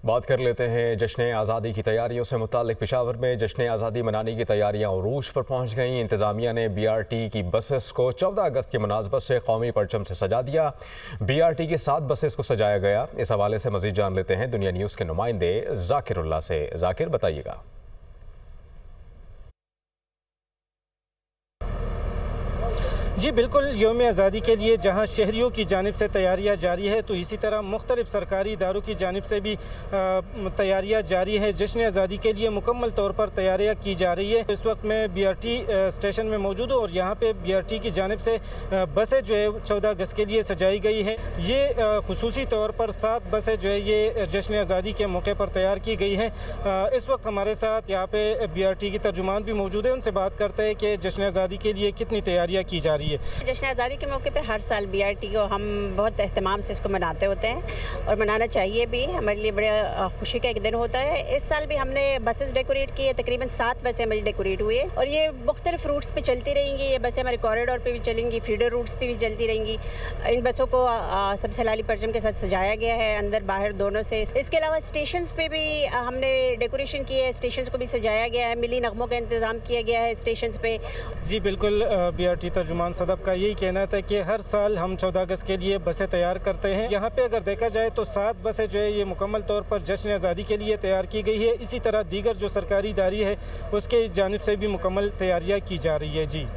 बात कर लेते हैं जश्न आज़ादी की तैयारियों से मुताल्लिक। पेशावर में जश्न आज़ादी मनाने की तैयारियां उरूज पर पहुंच गईं। इंतज़ामिया ने BRT की बसेस को 14 अगस्त की मुनासबत से कौमी परचम से सजा दिया। BRT की 7 बसेस को सजाया गया। इस हवाले से मज़ीद जान लेते हैं दुनिया न्यूज़ के नुमाइंदे ज़ाकिरुल्लाह से। ज़ाकिर, बताइएगा। जी बिल्कुल, यौम आज़ादी के लिए जहां शहरियों की जानिब से तैयारियां जारी है, तो इसी तरह मुख्तलिफ सरकारी इदारों की जानिब से भी तैयारियां जारी है। जश्न आज़ादी के लिए मुकम्मल तौर पर तैयारियां की जा रही है। इस वक्त मैं BRT स्टेशन में मौजूद हूँ और यहाँ पे BRT की जानिब से बसें जो है 14 अगस्त के लिए सजाई गई है। ये खुसूसी तौर पर 7 बसें जो है ये जश्न आज़ादी के मौके पर तैयार की गई हैं। इस वक्त हमारे साथ यहाँ पे BRT की तर्जुमान भी मौजूद है। उनसे बात करते हैं कि जश्न आज़ादी के लिए कितनी तैयारियाँ की जा रही है। जश्न आज़ादी के मौके पे हर साल BRT को हम बहुत एहतमाम से इसको मनाते होते हैं और मनाना चाहिए भी। हमारे लिए बड़े खुशी का एक दिन होता है। इस साल भी हमने बसेस डेकोरेट की है। तकरीबन 7 बसें हमारी डेकोरेट हुई है और ये मुख्तलिफ रूट्स पे चलती रहेंगी। ये बसें हमारे कॉरिडोर पे भी चलेंगी, फीडर रूट्स पे भी चलती रहेंगी। इन बसों को सबसे लाली परचम के साथ सजाया गया है, अंदर बाहर दोनों से। इसके अलावा स्टेशंस पे भी हमने डेकोरेशन की है। स्टेशंस को भी सजाया गया है, मिली नगमों का इंतज़ाम किया गया है स्टेशंस पे। जी बिल्कुल, BRT तर्जुमान सदब का यही कहना था कि हर साल हम 14 अगस्त के लिए बसें तैयार करते हैं। यहाँ पे अगर देखा जाए तो 7 बसें जो है ये मुकम्मल तौर पर जश्न आज़ादी के लिए तैयार की गई है। इसी तरह दीगर जो सरकारी इदारे है उसके जानिब से भी मुकम्मल तैयारियाँ की जा रही है। जी।